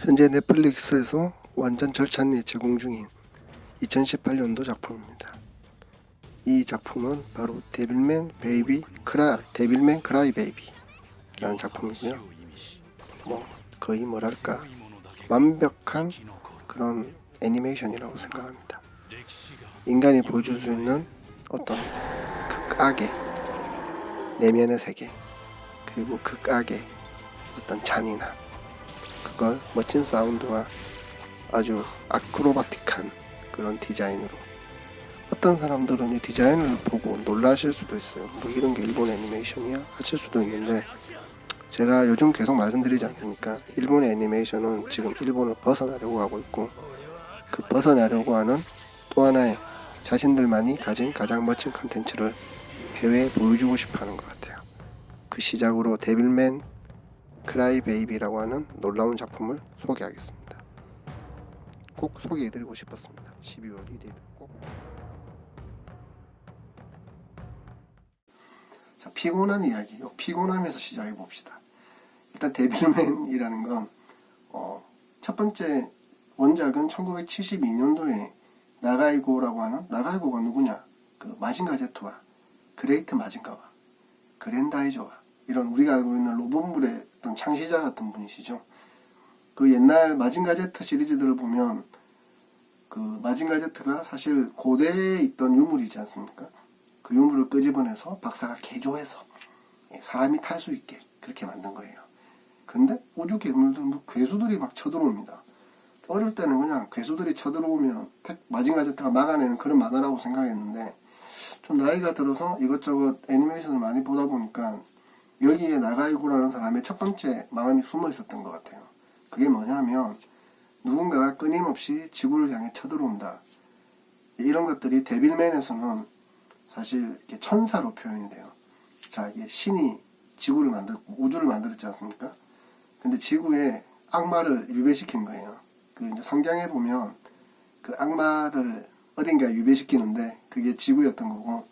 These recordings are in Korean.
현재 넷플릭스에서 완전 절찬리 제공 중인 2018년도 작품입니다. 이 작품은 바로 데빌맨 크라이 베이비라는 작품이고요. 거의 뭐랄까 완벽한 그런 애니메이션이라고 생각합니다. 인간이 보여줄 수 있는 어떤 극악의 내면의 세계, 그리고 극악의 어떤 잔인함, 그걸 멋진 사운드와 아주 아크로바틱한 그런 디자인으로, 어떤 사람들은 이 디자인을 보고 놀라실 수도 있어요. 뭐 이런 게 일본 애니메이션이야? 하실 수도 있는데, 제가 요즘 계속 말씀드리지 않습니까? 일본의 애니메이션은 지금 일본을 벗어나려고 하고 있고, 그 벗어나려고 하는 또 하나의 자신들만이 가진 가장 멋진 컨텐츠를 해외에 보여주고 싶어하는 것 같아요. 그 시작으로 데빌맨 크라이 베이비라고 하는 놀라운 작품을 소개하겠습니다. 꼭 소개해드리고 싶었습니다. 12월 1일 꼭. 자, 피곤한 이야기, 피곤함에서 시작해 봅시다. 일단 데빌맨이라는 건 첫 번째 원작은 1972년도에 나가이고라고 하는, 나가이고가 누구냐? 그 마징가 제트와 그레이트 마징가와 그랜다이저와 이런 우리가 알고 있는 로봇물의 어떤 창시자 같은 분이시죠. 그 옛날 마징가 제트 시리즈들을 보면 그 마징가 제트가 사실 고대에 있던 유물이지 않습니까? 그 유물을 끄집어내서 박사가 개조해서 사람이 탈 수 있게 그렇게 만든 거예요. 근데 우주 괴물들, 괴수들이 막 쳐들어옵니다. 어릴 때는 그냥 괴수들이 쳐들어오면 마징가 제트가 막아내는 그런 만화라고 생각했는데, 좀 나이가 들어서 이것저것 애니메이션을 많이 보다 보니까 여기에 나가이고라는 사람의 첫 번째 마음이 숨어 있었던 것 같아요. 그게 뭐냐면, 누군가가 끊임없이 지구를 향해 쳐들어온다. 이런 것들이 데빌맨에서는 사실 이렇게 천사로 표현이 돼요. 자, 이게 신이 지구를 만들고 우주를 만들었지 않습니까? 근데 지구에 악마를 유배시킨 거예요. 그 이제 성경에 보면 그 악마를 어딘가에 유배시키는데 그게 지구였던 거고,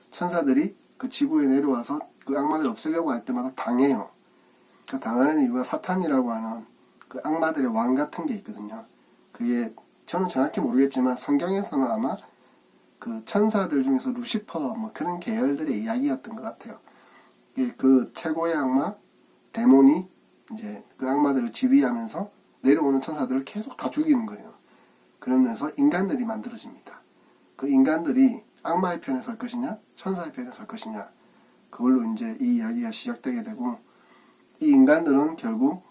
천사들이 그 지구에 내려와서 그 악마를 없애려고 할 때마다 당해요. 그 당하는 이유가 사탄이라고 하는 그 악마들의 왕 같은 게 있거든요. 그게 저는 정확히 모르겠지만 성경에서는 아마 그 천사들 중에서 루시퍼 뭐 그런 계열들의 이야기였던 것 같아요. 그 최고의 악마 데몬이 이제 그 악마들을 지휘하면서 내려오는 천사들을 계속 다 죽이는 거예요. 그러면서 인간들이 만들어집니다. 그 인간들이 악마의 편에 설 것이냐 천사의 편에 설 것이냐, 그걸로 이제 이 이야기가 시작되게 되고, 이 인간들은 결국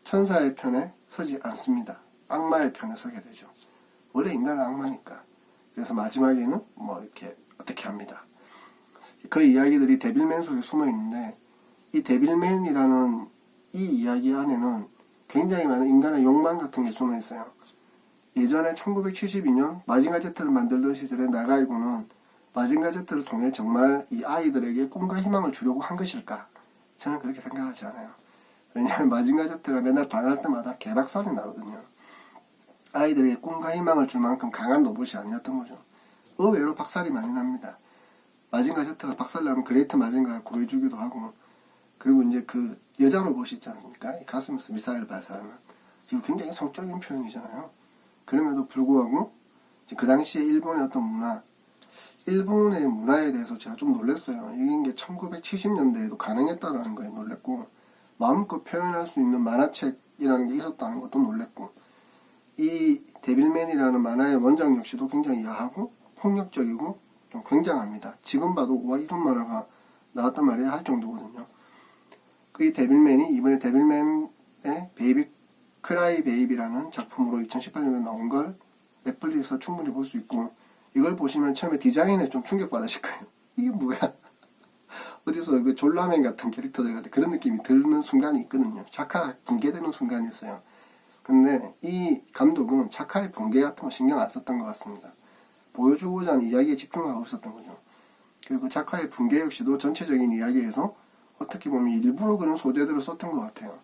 천사의 편에 서지 않습니다. 악마의 편에 서게 되죠. 원래 인간은 악마니까. 그래서 마지막에는 뭐 이렇게 어떻게 합니다. 그 이야기들이 데빌맨 속에 숨어 있는데, 이 데빌맨이라는 이 이야기 안에는 굉장히 많은 인간의 욕망 같은 게 숨어 있어요. 예전에 1972년 마징가 제트를 만들던 시절에 나가이고는 마징가 제트를 통해 정말 이 아이들에게 꿈과 희망을 주려고 한 것일까? 저는 그렇게 생각하지 않아요. 왜냐하면 마징가 제트가 맨날 당할 때마다 개박살이 나거든요. 아이들에게 꿈과 희망을 줄 만큼 강한 로봇이 아니었던 거죠. 의외로 박살이 많이 납니다. 마징가 제트가 박살나면 그레이트 마징가가 구해주기도 하고, 그리고 이제 그 여자 로봇이 있지 않습니까? 가슴에서 미사일을 발사하는. 이거 굉장히 성적인 표현이잖아요. 그럼에도 불구하고 그 당시에 일본의 어떤 문화, 일본의 문화에 대해서 제가 좀 놀랐어요. 이게 1970년대에도 가능했다는 거에 놀랐고, 마음껏 표현할 수 있는 만화책이라는 게 있었다는 것도 놀랐고, 이 데빌맨이라는 만화의 원작 역시도 굉장히 야하고 폭력적이고 좀 굉장합니다. 지금 봐도 와 이런 만화가 나왔단 말이야 할 정도거든요. 그 데빌맨이 이번에 데빌맨의 크라이 베이비라는 작품으로 2018년에 나온 걸 넷플릭스에서 충분히 볼 수 있고, 이걸 보시면 처음에 디자인에 좀 충격받으실 거예요. 이게 뭐야? 어디서 그 졸라맨 같은 캐릭터들 같은 그런 느낌이 드는 순간이 있거든요. 작화가 붕괴되는 순간이 있어요. 근데 이 감독은 작화의 붕괴 같은 거 신경 안 썼던 것 같습니다. 보여주고자 하는 이야기에 집중하고 있었던 거죠. 그리고 작화의 붕괴 역시도 전체적인 이야기에서 어떻게 보면 일부러 그런 소재들을 썼던 것 같아요.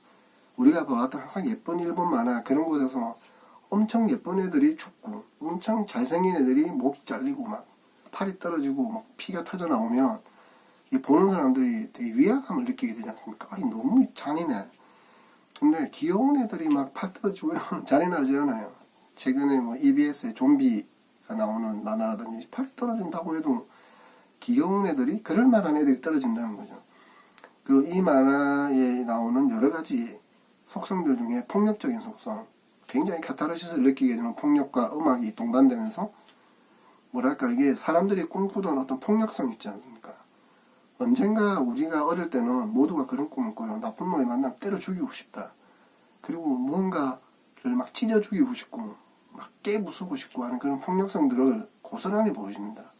우리가 봐왔던 항상 예쁜 일본 만화 그런 곳에서 엄청 예쁜 애들이 죽고 엄청 잘생긴 애들이 목이 잘리고 막 팔이 떨어지고 막 피가 터져 나오면 보는 사람들이 되게 위화감을 느끼게 되지 않습니까? 아니 너무 잔인해. 근데 귀여운 애들이 막 팔 떨어지고 이러면 잔인하지 않아요. 최근에 뭐 EBS에 좀비가 나오는 만화라든지 팔 떨어진다고 해도 귀여운 애들이, 그럴 만한 애들이 떨어진다는 거죠. 그리고 이 만화에 나오는 여러 가지 속성들 중에 폭력적인 속성, 굉장히 카타르시스를 느끼게 되는 폭력과 음악이 동반되면서 뭐랄까, 이게 사람들이 꿈꾸던 어떤 폭력성 있지 않습니까? 언젠가 우리가 어릴 때는 모두가 그런 꿈을 꿔요. 나쁜 놈이 만나면 때려 죽이고 싶다. 그리고 무언가를 막 찢어 죽이고 싶고 막 깨부수고 싶고 하는 그런 폭력성들을 고스란히 보여줍니다.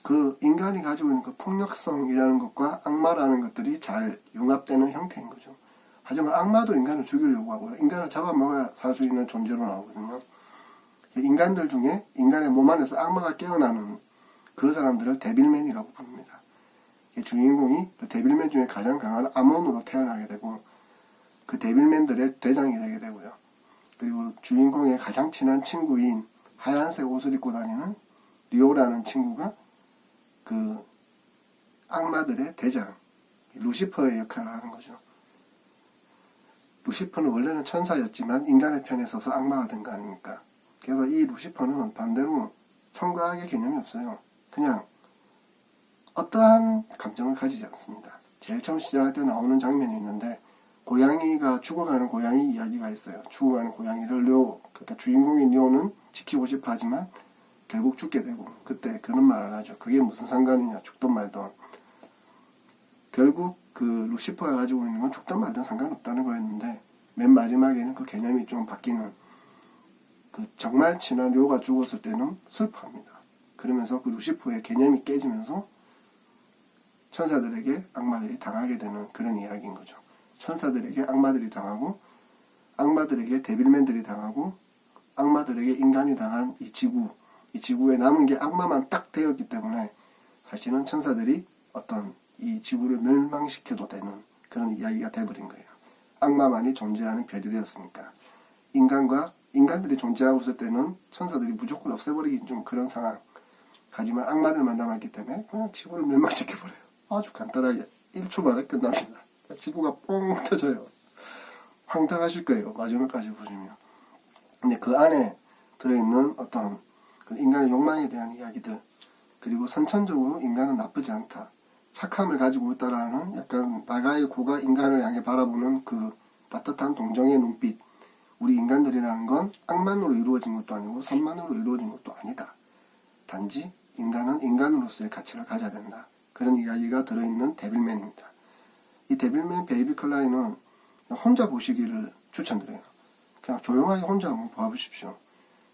그 인간이 가지고 있는 그 폭력성이라는 것과 악마라는 것들이 잘 융합되는 형태인 거죠. 하지만 악마도 인간을 죽이려고 하고요. 인간을 잡아먹어야 살 수 있는 존재로 나오거든요. 인간들 중에 인간의 몸 안에서 악마가 깨어나는 그 사람들을 데빌맨이라고 부릅니다. 주인공이 그 데빌맨 중에 가장 강한 아몬으로 태어나게 되고 그 데빌맨들의 대장이 되게 되고요. 그리고 주인공의 가장 친한 친구인 하얀색 옷을 입고 다니는 리오라는 친구가 그 악마들의 대장 루시퍼의 역할을 하는 거죠. 루시퍼는 원래는 천사였지만 인간의 편에 서서 악마가 된 거 아닙니까? 그래서 이 루시퍼는 반대로 선과 악의 개념이 없어요. 그냥 어떠한 감정을 가지지 않습니다. 제일 처음 시작할 때 나오는 장면이 있는데 고양이가 죽어가는 고양이 이야기가 있어요. 죽어가는 고양이를 그러니까 주인공인 료는 지키고 싶어 하지만 결국 죽게 되고, 그때 그런 말을 하죠. 그게 무슨 상관이냐, 죽던 말던. 결국 그 루시퍼가 가지고 있는 건 죽던 말던 상관없다는 거였는데 맨 마지막에는 그 개념이 좀 바뀌는, 그 정말 친한 료가 죽었을 때는 슬퍼합니다. 그러면서 그 루시퍼의 개념이 깨지면서 천사들에게 악마들이 당하게 되는 그런 이야기인 거죠. 천사들에게 악마들이 당하고 악마들에게 데빌맨들이 당하고 악마들에게 인간이 당한 이 지구에 남은 게 악마만 딱 되었기 때문에 사실은 천사들이 어떤 이 지구를 멸망시켜도 되는 그런 이야기가 돼버린 거예요. 악마만이 존재하는 별이 되었으니까. 인간들이 존재하고 있을 때는 천사들이 무조건 없애버리기 좀 그런 상황. 하지만 악마들만 남았기 때문에 그냥 지구를 멸망시켜버려요. 아주 간단하게 1초 만에 끝납니다. 지구가 뻥 터져요. 황당하실 거예요. 마지막까지 보시면. 근데 그 안에 들어있는 어떤 인간의 욕망에 대한 이야기들, 그리고 선천적으로 인간은 나쁘지 않다, 착함을 가지고 있다라는 약간 나가의 고가 인간을 향해 바라보는 그 따뜻한 동정의 눈빛. 우리 인간들이라는 건 악만으로 이루어진 것도 아니고 선만으로 이루어진 것도 아니다. 단지 인간은 인간으로서의 가치를 가져야 된다. 그런 이야기가 들어있는 데빌맨입니다. 이 데빌맨 베이비 클라인은 혼자 보시기를 추천드려요. 그냥 조용하게 혼자 한번 봐보십시오.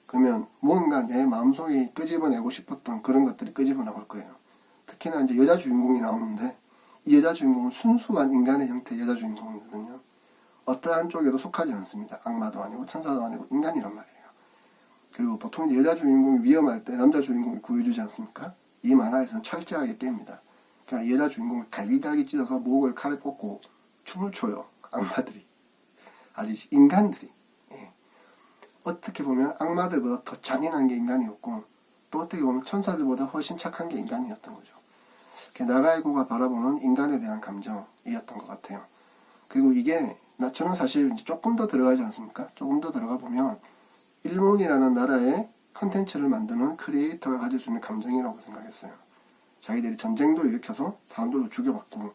그러면 무언가 내 마음속에 끄집어내고 싶었던 그런 것들이 끄집어 나올 거예요. 특히나 이제 여자 주인공이 나오는데 이 여자 주인공은 순수한 인간의 형태의 여자 주인공이거든요. 어떠한 쪽에도 속하지 않습니다. 악마도 아니고 천사도 아니고 인간이란 말이에요. 그리고 보통 여자 주인공이 위험할 때 남자 주인공이 구해주지 않습니까? 이 만화에서는 철저하게 깹니다. 그냥 여자 주인공을 갈기갈기 찢어서 목을 칼에 꽂고 춤을 춰요. 악마들이. 아니 인간들이. 예. 어떻게 보면 악마들보다 더 잔인한 게 인간이었고 또 어떻게 보면 천사들보다 훨씬 착한 게 인간이었던 거죠. 나가이고가 바라보는 인간에 대한 감정이었던 것 같아요. 그리고 이게 저는 사실 조금 더 들어가지 않습니까? 조금 더 들어가 보면 일본이라는 나라의 컨텐츠를 만드는 크리에이터가 가질 수 있는 감정이라고 생각했어요. 자기들이 전쟁도 일으켜서 사람들도 죽여봤고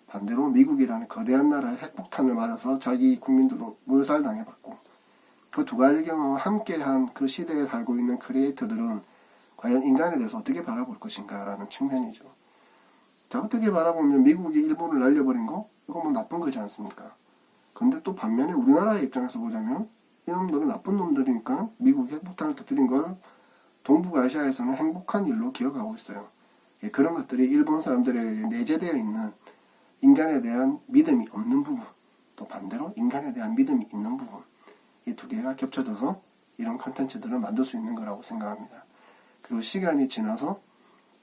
반대로 미국이라는 거대한 나라의 핵폭탄을 맞아서 자기 국민들도 몰살당해봤고 그 두 가지 경험을 함께한 그 시대에 살고 있는 크리에이터들은 과연 인간에 대해서 어떻게 바라볼 것인가라는 측면이죠. 자, 어떻게 바라보면 미국이 일본을 날려버린 거? 이거 뭐 나쁜 거지 않습니까? 근데 또 반면에 우리나라의 입장에서 보자면 이놈들은 나쁜 놈들이니까 미국이 핵폭탄을 터뜨린 걸 동북아시아에서는 행복한 일로 기억하고 있어요. 그런 것들이 일본 사람들에게 내재되어 있는 인간에 대한 믿음이 없는 부분, 또 반대로 인간에 대한 믿음이 있는 부분, 이 두 개가 겹쳐져서 이런 컨텐츠들을 만들 수 있는 거라고 생각합니다. 그리고 시간이 지나서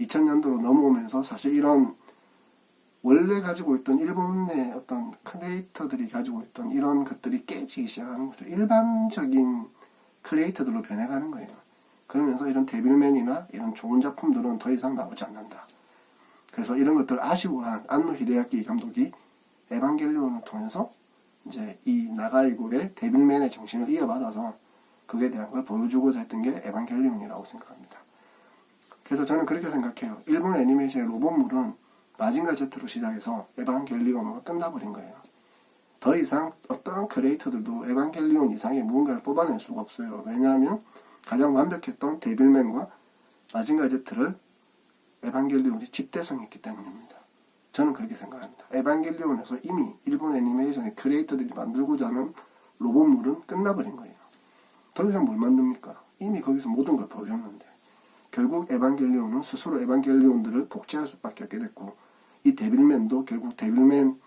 2000년도로 넘어오면서 사실 이런 원래 가지고 있던 일본의 어떤 크리에이터들이 가지고 있던 이런 것들이 깨지기 시작하는 거죠. 일반적인 크리에이터들로 변해가는 거예요. 그러면서 이런 데빌맨이나 이런 좋은 작품들은 더 이상 나오지 않는다. 그래서 이런 것들을 아쉬워한 안노 히데야키 감독이 에반겔리온을 통해서 이제 이 나가이고의 데빌맨의 정신을 이어받아서 그에 대한 걸 보여주고자 했던 게 에반겔리온이라고 생각합니다. 그래서 저는 그렇게 생각해요. 일본 애니메이션의 로봇물은 마징가 Z로 시작해서 에반겔리온으로 끝나버린 거예요. 더 이상 어떠한 크리에이터들도 에반겔리온 이상의 무언가를 뽑아낼 수가 없어요. 왜냐하면 가장 완벽했던 데빌맨과 마징가 Z를 에반겔리온이 집대성했기 때문입니다. 저는 그렇게 생각합니다. 에반겔리온에서 이미 일본 애니메이션의 크리에이터들이 만들고자 하는 로봇물은 끝나버린 거예요. 더 이상 뭘 만듭니까? 이미 거기서 모든 걸 보여줬는데 결국 에반겔리온은 스스로 에반겔리온들을 복제할 수밖에 없게 됐고 이 데빌맨도 결국 데빌맨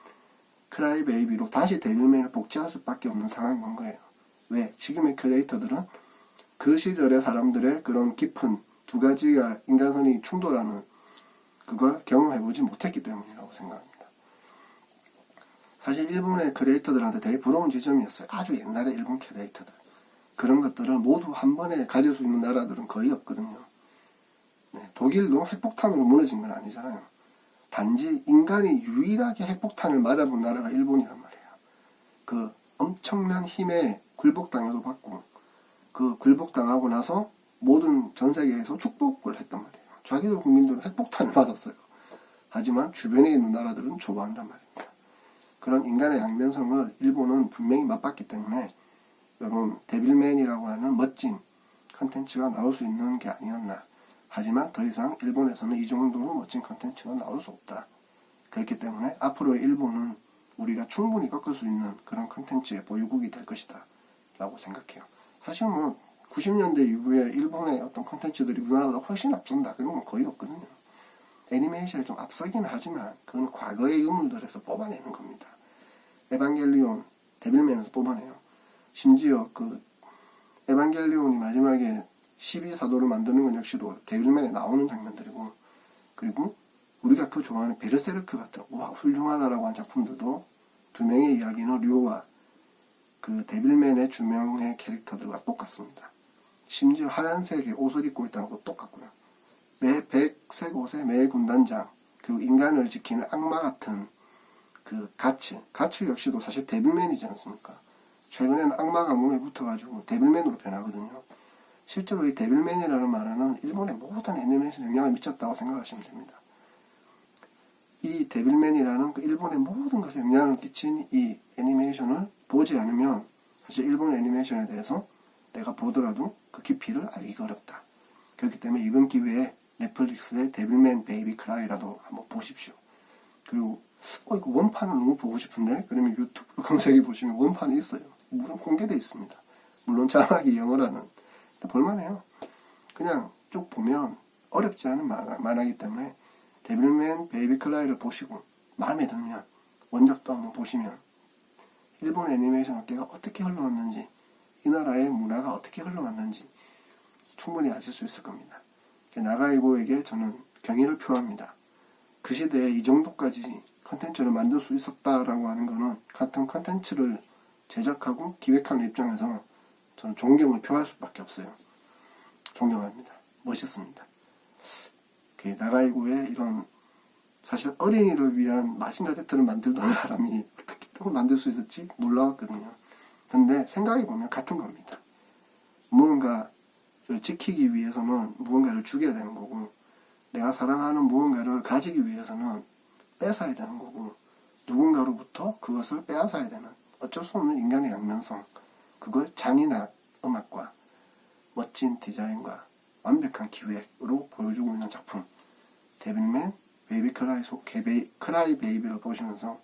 크라이 베이비로 다시 데빌맨을 복제할 수밖에 없는 상황이 온 거예요. 왜? 지금의 크리에이터들은 그 시절의 사람들의 그런 깊은 두 가지가 인간선이 충돌하는 그걸 경험해보지 못했기 때문이라고 생각합니다. 사실 일본의 크리에이터들한테 되게 부러운 지점이었어요. 아주 옛날의 일본 크리에이터들. 그런 것들을 모두 한 번에 가질 수 있는 나라들은 거의 없거든요. 네, 독일도 핵폭탄으로 무너진 건 아니잖아요. 단지 인간이 유일하게 핵폭탄을 맞아본 나라가 일본이란 말이에요. 그 엄청난 힘에 굴복당해도 받고 그 굴복당하고 나서 모든 전 세계에서 축복을 했단 말이에요. 자기들 국민들은 핵폭탄을 맞았어요. 하지만 주변에 있는 나라들은 좋아한단 말입니다. 그런 인간의 양면성을 일본은 분명히 맛봤기 때문에 이런 데빌맨이라고 하는 멋진 컨텐츠가 나올 수 있는 게 아니었나. 하지만 더 이상 일본에서는 이 정도로 멋진 컨텐츠가 나올 수 없다. 그렇기 때문에 앞으로의 일본은 우리가 충분히 꺾을 수 있는 그런 컨텐츠의 보유국이 될 것이다 라고 생각해요. 사실 뭐 90년대 이후에 일본의 어떤 컨텐츠들이 우리나라보다 훨씬 앞선다 그런 건 거의 없거든요. 애니메이션이 좀 앞서긴 하지만 그건 과거의 유물들에서 뽑아내는 겁니다. 에반겔리온, 데빌맨에서 뽑아내요. 심지어 그 에반겔리온이 마지막에 12사도를 만드는 건 역시도 데빌맨에 나오는 장면들이고, 그리고 우리가 그 좋아하는 베르세르크 같은 우와 훌륭하다라고 한 작품들도 두 명의 이야기는 류와 그 데빌맨의 주명의 캐릭터들과 똑같습니다. 심지어 하얀색의 옷을 입고 있다는 것도 똑같고요. 매 백색 옷의 매 군단장, 그리고 인간을 지키는 악마 같은 그 가츠 역시도 사실 데빌맨이지 않습니까? 최근에는 악마가 몸에 붙어가지고 데빌맨으로 변하거든요. 실제로 이 데빌맨이라는 만화는 일본의 모든 애니메이션에 영향을 미쳤다고 생각하시면 됩니다. 이 데빌맨이라는 그 일본의 모든 것에 영향을 끼친 이 애니메이션을 보지 않으면 사실 일본 애니메이션에 대해서 내가 보더라도 그 깊이를 알기가 어렵다. 그렇기 때문에 이번 기회에 넷플릭스의 데빌맨 베이비 크라이라도 한번 보십시오. 그리고 이거 원판을 너무 보고 싶은데 그러면 유튜브를 검색해 보시면 원판이 있어요. 물론 공개되어 있습니다. 물론 자막이 영어라는 볼만해요. 그냥 쭉 보면 어렵지 않은 만화이기 때문에 데빌맨 베이비 클라이를 보시고 마음에 들면 원작도 한번 보시면 일본 애니메이션 업계가 어떻게 흘러왔는지 이 나라의 문화가 어떻게 흘러왔는지 충분히 아실 수 있을 겁니다. 나가이고에게 저는 경의를 표합니다. 그 시대에 이 정도까지 컨텐츠를 만들 수 있었다라고 하는 거는 같은 컨텐츠를 제작하고 기획하는 입장에서 저는 존경을 표할 수밖에 없어요. 존경합니다. 멋있습니다. 나가이고의 이런 사실 어린이를 위한 마징가 Z를 만들던 사람이 어떻게 이걸 만들 수 있었지? 놀라웠거든요. 근데 생각해보면 같은 겁니다. 무언가를 지키기 위해서는 무언가를 죽여야 되는 거고 내가 사랑하는 무언가를 가지기 위해서는 뺏어야 되는 거고 누군가로부터 그것을 빼앗아야 되는 어쩔 수 없는 인간의 양면성 그걸 잔인한 음악과 멋진 디자인과 완벽한 기획으로 보여주고 있는 작품 데빌맨 베이비 크라이 베이비를 보시면서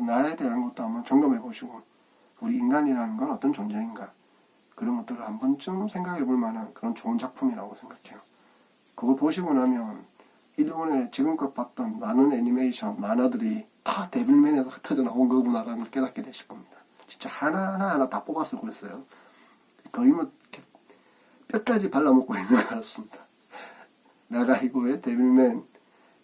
나라에 대한 것도 한번 점검해 보시고 우리 인간이라는 건 어떤 존재인가 그런 것들을 한 번쯤 생각해 볼 만한 그런 좋은 작품이라고 생각해요. 그거 보시고 나면 일본에 지금껏 봤던 많은 애니메이션 만화들이 다 데빌맨에서 흩어져 나온 거구나라는 걸 깨닫게 되실 겁니다. 진짜 하나하나 다 뽑아 쓰고 있어요. 거의 뭐 뼈까지 발라먹고 있는 것 같습니다. 나가이고의 데빌맨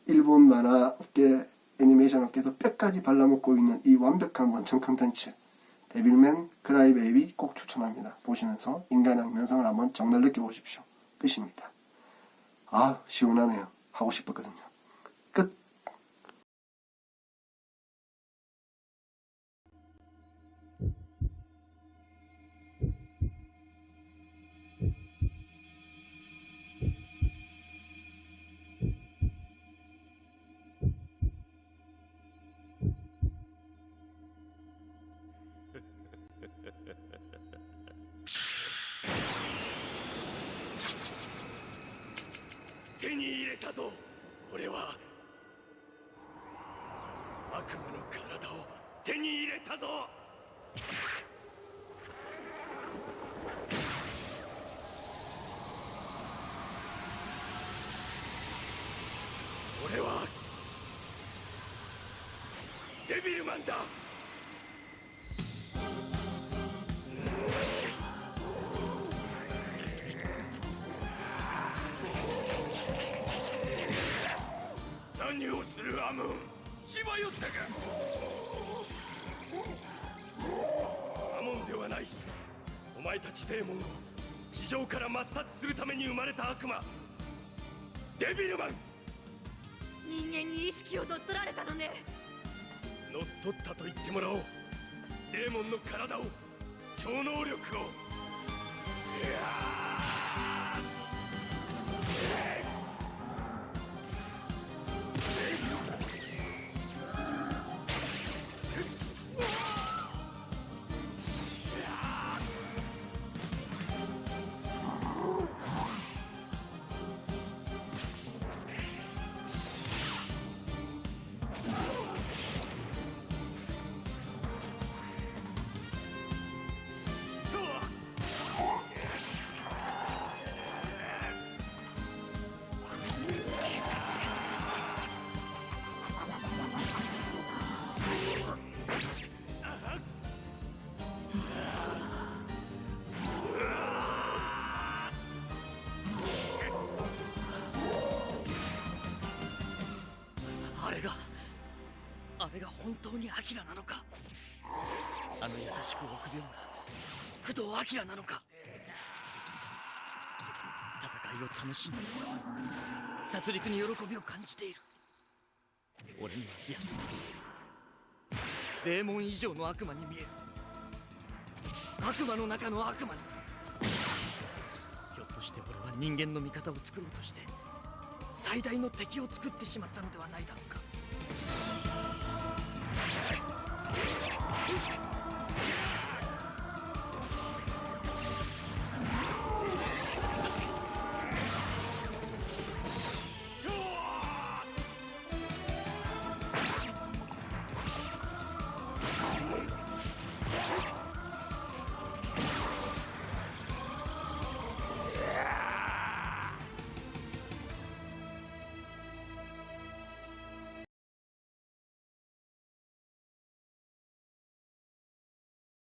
일본 만화 업계 애니메이션 업계에서 뼈까지 발라먹고 있는 이 완벽한 원천 컨텐츠 데빌맨 크라이 베이비 꼭 추천합니다. 보시면서 인간의 면성을 한번 정말 느껴보십시오. 끝입니다. 시원하네요. 하고 싶었거든요. 끝. れたぞ。俺は悪魔の体を手に入れたぞ。俺はデビルマンだ。何をするアムーン、しばよったか。アモンではない。お前たちデーモンを地上から抹殺するために生まれた悪魔、デビルマン。人間に意識を乗っ取られたのね。乗っ取ったと言ってもらおう。デーモンの体を、超能力を。あれが本当にアキラなのか。あの優しく臆病な不動アキラなのか。戦いを楽しんでいる、殺戮に喜びを感じている。俺には奴はデーモン以上の悪魔に見える。悪魔の中の悪魔に。ひょっとして俺は人間の味方を作ろうとして最大の敵を作ってしまったのではないだろうか。